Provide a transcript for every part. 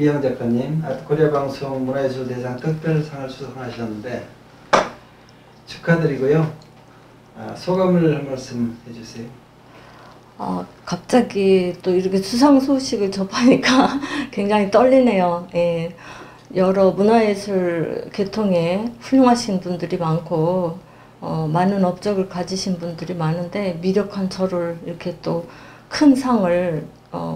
김미영 작가님, 아트코리아 방송 문화예술대상 특별상을 수상하셨는데 축하드리고요. 소감을 한 말씀 해주세요. 갑자기 또 이렇게 수상 소식을 접하니까 굉장히 떨리네요. 예. 여러 문화예술 계통에 훌륭하신 분들이 많고 많은 업적을 가지신 분들이 많은데 미력한 저를 이렇게 또 큰 상을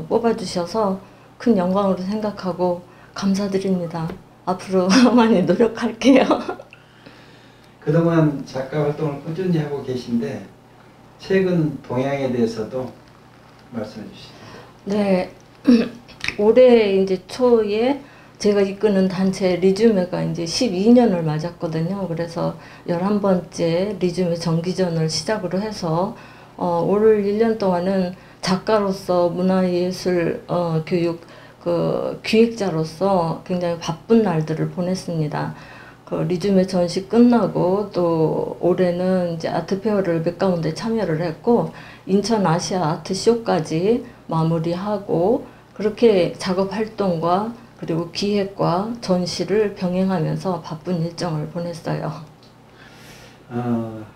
뽑아주셔서 큰 영광으로 생각하고 감사드립니다. 앞으로 많이 노력할게요. 그동안 작가 활동을 꾸준히 하고 계신데 최근 동향에 대해서도 말씀해 주시죠. 네, 올해 이제 초에 제가 이끄는 단체 리즈메가 이제 12년을 맞았거든요. 그래서 11번째 리즈메 정기전을 시작으로 해서 올 1년 동안은 작가로서 문화예술 교육 기획자로서 굉장히 바쁜 날들을 보냈습니다. 리즈메 전시 끝나고 또 올해는 이제 아트페어를 몇 가운데 참여를 했고 인천 아시아 아트쇼까지 마무리하고 그렇게 작업 활동과 그리고 기획과 전시를 병행하면서 바쁜 일정을 보냈어요.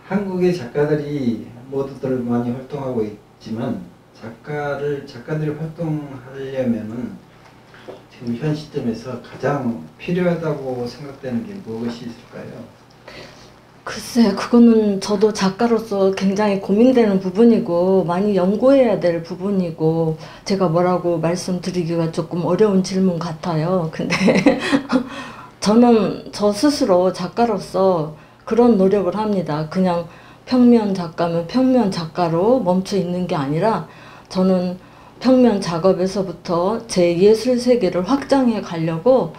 한국의 작가들이 모두들 많이 활동하고 있지만 작가들이 활동하려면은 지금 현 시점에서 가장 필요하다고 생각되는 게 무엇이 있을까요? 글쎄, 그거는 저도 작가로서 굉장히 고민되는 부분이고 많이 연구해야 될 부분이고 제가 뭐라고 말씀드리기가 조금 어려운 질문 같아요. 근데 저는 저 스스로 작가로서 그런 노력을 합니다. 그냥 평면 작가면 평면 작가로 멈춰 있는 게 아니라 저는 평면 작업에서부터 제 예술 세계를 확장해 가려고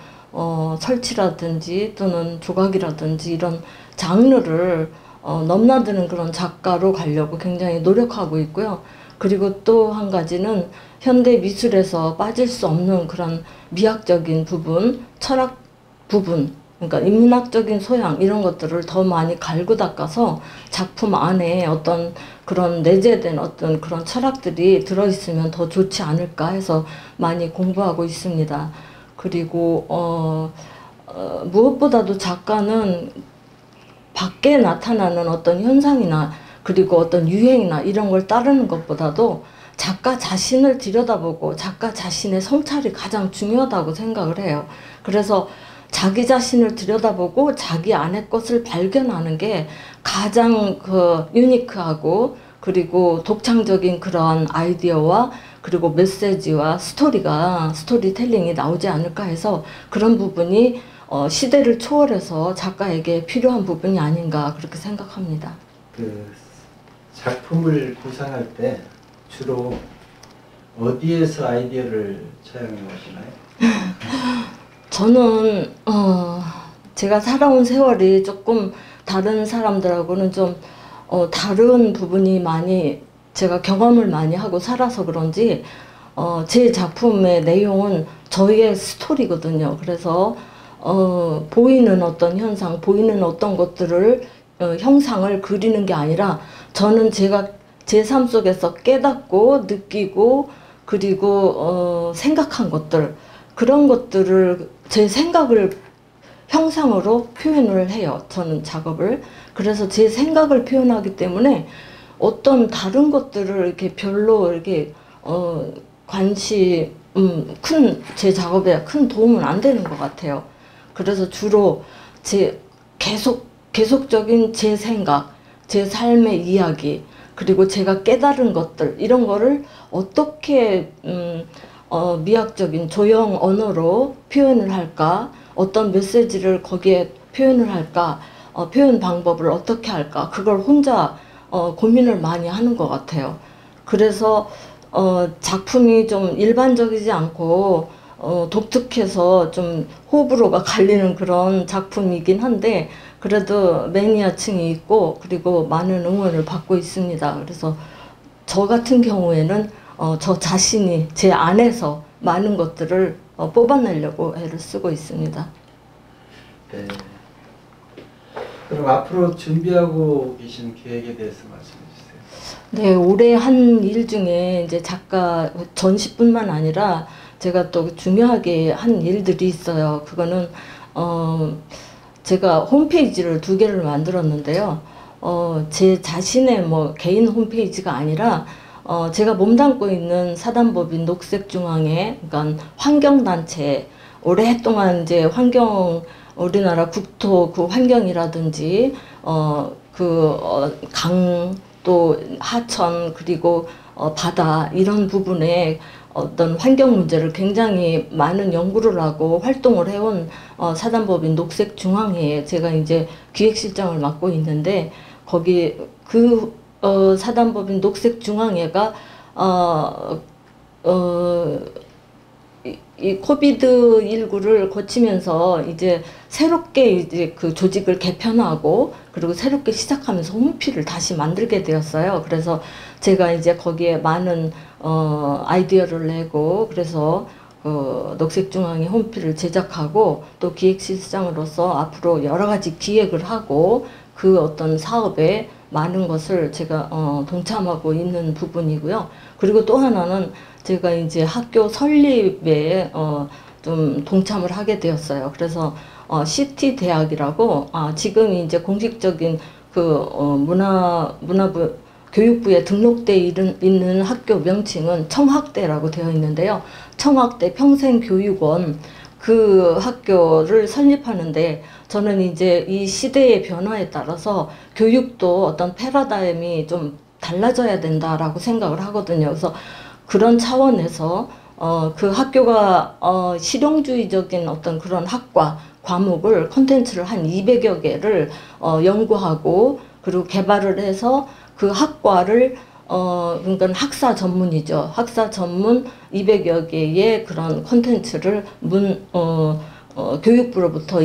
설치라든지 또는 조각이라든지 이런 장르를 넘나드는 그런 작가로 가려고 굉장히 노력하고 있고요. 그리고 또 한 가지는 현대 미술에서 빠질 수 없는 그런 미학적인 부분, 철학 부분, 그러니까 인문학적인 소양 이런 것들을 더 많이 갈고 닦아서 작품 안에 어떤 그런 내재된 어떤 그런 철학들이 들어있으면 더 좋지 않을까 해서 많이 공부하고 있습니다. 그리고 무엇보다도 작가는 밖에 나타나는 어떤 현상이나 그리고 어떤 유행이나 이런 걸 따르는 것보다도 작가 자신을 들여다보고 작가 자신의 성찰이 가장 중요하다고 생각을 해요. 그래서 자기 자신을 들여다보고 자기 안의 것을 발견하는 게 가장 유니크하고 그리고 독창적인 그런 아이디어와 그리고 메시지와 스토리텔링이 나오지 않을까 해서 그런 부분이 시대를 초월해서 작가에게 필요한 부분이 아닌가 그렇게 생각합니다. 작품을 구상할 때 주로 어디에서 아이디어를 차용해 오시나요? 저는 제가 살아온 세월이 조금 다른 사람들하고는 좀 다른 부분이 많이 제가 경험을 많이 하고 살아서 그런지 제 작품의 내용은 저희의 스토리거든요. 그래서 보이는 어떤 현상, 보이는 어떤 것들을 형상을 그리는 게 아니라 저는 제가 제 삶 속에서 깨닫고 느끼고 그리고 생각한 것들 그런 것들을 제 생각을 형상으로 표현을 해요. 저는 작업을. 그래서 제 생각을 표현하기 때문에 어떤 다른 것들을 이렇게 별로 이렇게 제 작업에 큰 도움은 안 되는 것 같아요. 그래서 주로 계속적인 제 생각, 제 삶의 이야기, 그리고 제가 깨달은 것들 이런 거를 어떻게 미학적인 조형 언어로 표현을 할까, 어떤 메시지를 거기에 표현을 할까, 표현 방법을 어떻게 할까, 그걸 혼자 고민을 많이 하는 것 같아요. 그래서 작품이 좀 일반적이지 않고 독특해서 좀 호불호가 갈리는 그런 작품이긴 한데 그래도 매니아층이 있고 그리고 많은 응원을 받고 있습니다. 그래서 저 같은 경우에는 저 자신이 제 안에서 많은 것들을 뽑아내려고 애를 쓰고 있습니다. 네. 그럼 앞으로 준비하고 계신 계획에 대해서 말씀해 주세요. 네, 올해 한 일 중에 이제 작가 전시뿐만 아니라 제가 또 중요하게 한 일들이 있어요. 그거는 제가 홈페이지를 2개를 만들었는데요. 제 자신의 뭐 개인 홈페이지가 아니라 제가 몸담고 있는 사단법인 녹색중앙회, 그러니까 환경단체, 오랫동안 이제 우리나라 국토 그 환경이라든지 강, 또 하천, 그리고 바다 이런 부분에 어떤 환경 문제를 굉장히 많은 연구를 하고 활동을 해온 사단법인 녹색중앙회에 제가 이제 기획실장을 맡고 있는데, 거기 사단법인 녹색중앙회가 이 코비드19를 거치면서 이제 새롭게 이제 그 조직을 개편하고 그리고 새롭게 시작하면서 홈피를 다시 만들게 되었어요. 그래서 제가 이제 거기에 많은 아이디어를 내고, 그래서 녹색중앙회 홈피를 제작하고 또 기획실장으로서 앞으로 여러 가지 기획을 하고 그 어떤 사업에 많은 것을 제가 동참하고 있는 부분이고요. 그리고 또 하나는 제가 이제 학교 설립에 좀 동참을 하게 되었어요. 그래서 시티 대학이라고 지금 이제 공식적인 문화부 교육부에 등록돼 있는 학교 명칭은 청학대라고 되어 있는데요. 청학대 평생교육원, 그 학교를 설립하는데, 저는 이제 이 시대의 변화에 따라서 교육도 어떤 패러다임이 좀 달라져야 된다라고 생각을 하거든요. 그래서 그런 차원에서 그 학교가 실용주의적인 어떤 그런 학과 과목을 콘텐츠를 한 200여 개를 연구하고 그리고 개발을 해서 그 학과를 그러니까 학사 전문이죠. 학사 전문 200여 개의 그런 콘텐츠를 교육부로부터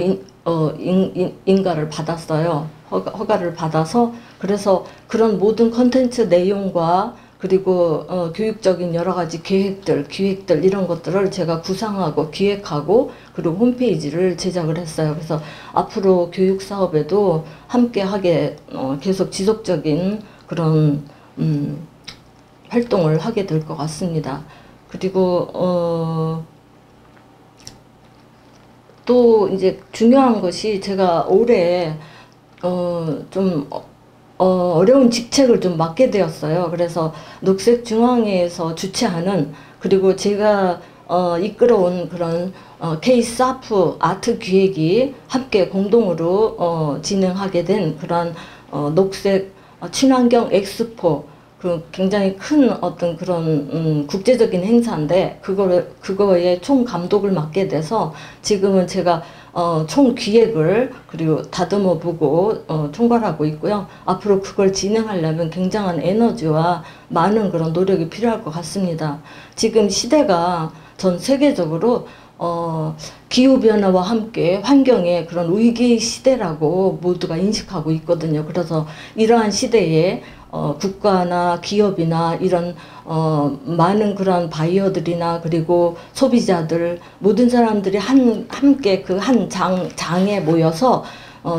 인가를 받았어요. 허가를 받아서, 그래서 그런 모든 콘텐츠 내용과 그리고 교육적인 여러 가지 기획들 이런 것들을 제가 구상하고 기획하고 그리고 홈페이지를 제작을 했어요. 그래서 앞으로 교육 사업에도 함께 하게 계속 지속적인 그런 활동을 하게 될 것 같습니다. 그리고 또 이제 중요한 것이, 제가 올해 좀 어려운 직책을 좀 맡게 되었어요. 그래서 녹색중앙회에서 주최하는, 그리고 제가 이끌어온 그런 K-사프 아트 기획이 함께 공동으로 진행하게 된 그런 녹색 친환경 엑스포, 그 굉장히 큰 어떤 그런 국제적인 행사인데, 그거에 총 감독을 맡게 돼서 지금은 제가 총 기획을 그리고 다듬어 보고 총괄하고 있고요. 앞으로 그걸 진행하려면 굉장한 에너지와 많은 그런 노력이 필요할 것 같습니다. 지금 시대가 전 세계적으로 기후변화와 함께 환경의 그런 위기 시대라고 모두가 인식하고 있거든요. 그래서 이러한 시대에 국가나 기업이나 이런 많은 그런 바이어들이나 그리고 소비자들, 모든 사람들이 함께 그 한 장에 모여서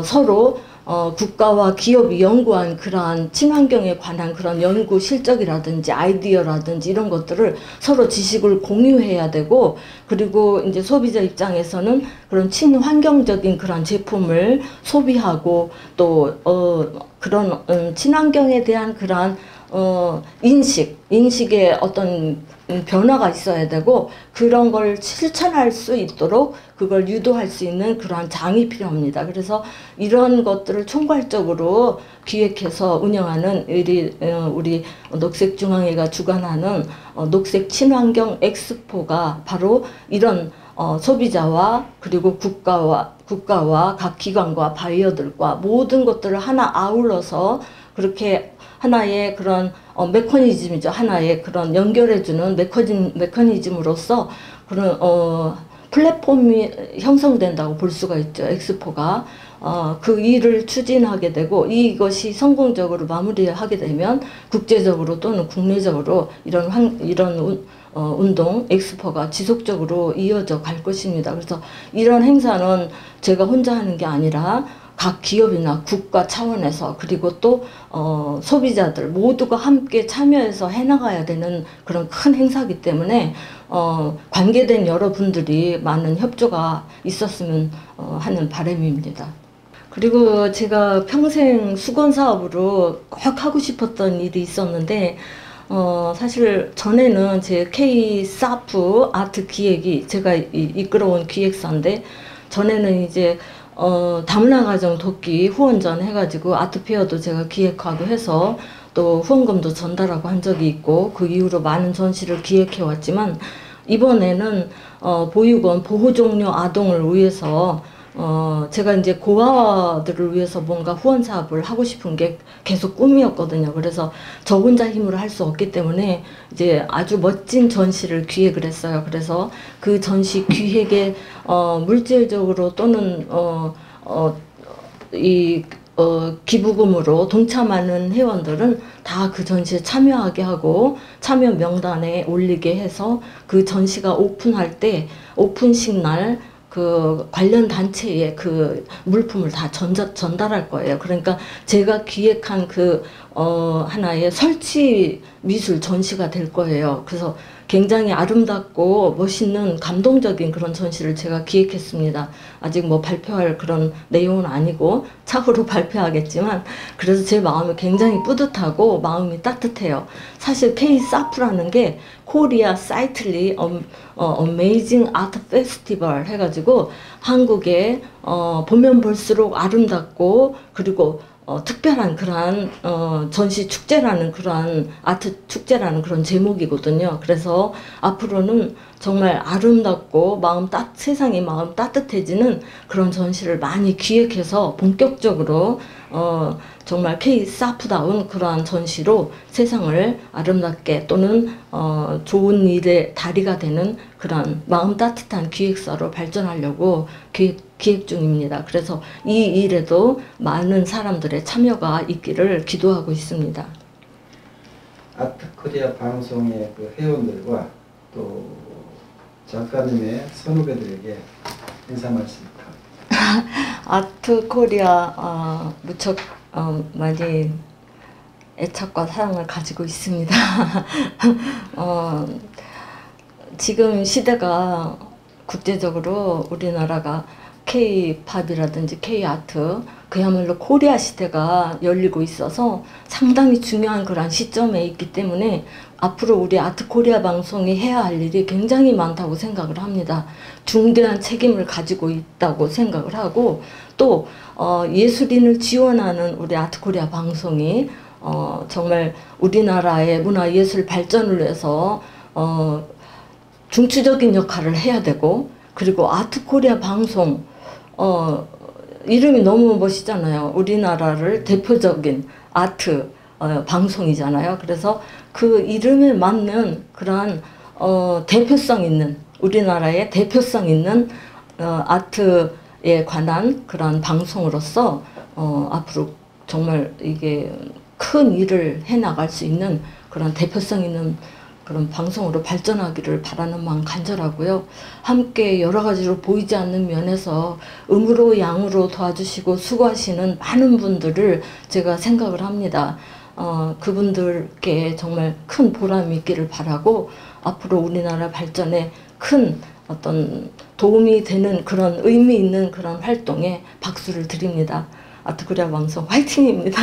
서로 국가와 기업이 연구한 그러한 친환경에 관한 그런 연구 실적이라든지 아이디어라든지 이런 것들을 서로 지식을 공유해야 되고, 그리고 이제 소비자 입장에서는 그런 친환경적인 그런 제품을 소비하고 또 그런 친환경에 대한 그러한 인식의 어떤 변화가 있어야 되고, 그런 걸 실천할 수 있도록 그걸 유도할 수 있는 그러한 장이 필요합니다. 그래서 이런 것들을 총괄적으로 기획해서 운영하는 우리 녹색중앙회가 주관하는 녹색 친환경 엑스포가 바로 이런 소비자와 그리고 국가와 각 기관과 바이어들과 모든 것들을 하나 아울러서 그렇게 하나의 그런 메커니즘이죠. 하나의 그런 연결해주는 메커니즘으로서 그런 플랫폼이 형성된다고 볼 수가 있죠. 엑스포가 그 일을 추진하게 되고, 이것이 성공적으로 마무리하게 되면 국제적으로 또는 국내적으로 이런 운동 엑스포가 지속적으로 이어져 갈 것입니다. 그래서 이런 행사는 제가 혼자 하는 게 아니라 각 기업이나 국가 차원에서 그리고 또 소비자들 모두가 함께 참여해서 해나가야 되는 그런 큰 행사이기 때문에 관계된 여러분들이 많은 협조가 있었으면 하는 바람입니다. 그리고 제가 평생 수건 사업으로 꼭 하고 싶었던 일이 있었는데 사실 전에는 제 K-사프 아트 기획이 제가 이끌어온 기획사인데 전에는 이제 다문화가정 돕기 후원전 해가지고 아트페어도 제가 기획하고 해서 또 후원금도 전달하고 한 적이 있고 그 이후로 많은 전시를 기획해 왔지만 이번에는 보육원 보호종료 아동을 위해서 제가 이제 고아들을 위해서 뭔가 후원 사업을 하고 싶은 게 계속 꿈이었거든요. 그래서 저 혼자 힘으로 할 수 없기 때문에 이제 아주 멋진 전시를 기획을 했어요. 그래서 그 전시 기획에 물질적으로 또는 기부금으로 동참하는 회원들은 다 그 전시에 참여하게 하고 참여 명단에 올리게 해서 그 전시가 오픈할 때 오픈식 날 그 관련 단체에 그 물품을 다 전달할 거예요. 그러니까 제가 기획한 그 하나의 설치 미술 전시가 될 거예요. 그래서 굉장히 아름답고 멋있는 감동적인 그런 전시를 제가 기획했습니다. 아직 뭐 발표할 그런 내용은 아니고 차후로 발표하겠지만 그래서 제 마음이 굉장히 뿌듯하고 마음이 따뜻해요. 사실 K-사프라는 게 코리아 사이틀리 어메이징 아트 페스티벌 해가지고 한국에 보면 볼수록 아름답고 그리고 특별한 그러한 전시 축제라는 그러한 아트 축제라는 그런 제목이거든요. 그래서 앞으로는 정말 아름답고 세상이 마음 따뜻해지는 그런 전시를 많이 기획해서 본격적으로 정말 K-사프다운 그러한 전시로 세상을 아름답게 또는 좋은 일의 다리가 되는 그런 마음 따뜻한 기획사로 발전하려고 기획 중입니다. 그래서 이 일에도 많은 사람들의 참여가 있기를 기도하고 있습니다. 아트코리아 방송의 그 회원들과 또 작가님의 선후배들에게 인사 말씀 부탁드립니다. 아트코리아 무척 많이 애착과 사랑을 가지고 있습니다. 지금 시대가 국제적으로 우리나라가 K-팝이라든지 K-아트 그야말로 코리아 시대가 열리고 있어서 상당히 중요한 그런 시점에 있기 때문에 앞으로 우리 아트코리아 방송이 해야 할 일이 굉장히 많다고 생각을 합니다. 중대한 책임을 가지고 있다고 생각을 하고 또 예술인을 지원하는 우리 아트코리아 방송이 정말 우리나라의 문화예술 발전을 위해서 중추적인 역할을 해야 되고 그리고 아트코리아 방송 이름이 너무 멋있잖아요. 우리나라를 대표적인 아트 방송이잖아요. 그래서 그 이름에 맞는 그러한 대표성 있는 우리나라의 대표성 있는 아트에 관한 그런 방송으로서 앞으로 정말 이게 큰 일을 해나갈 수 있는 그런 대표성 있는 그런 방송으로 발전하기를 바라는 마음 간절하고요. 함께 여러 가지로 보이지 않는 면에서 음으로 양으로 도와주시고 수고하시는 많은 분들을 제가 생각을 합니다. 그분들께 정말 큰 보람이 있기를 바라고 앞으로 우리나라 발전에 큰 어떤 도움이 되는 그런 의미 있는 그런 활동에 박수를 드립니다. 아트코리아 방송 화이팅입니다.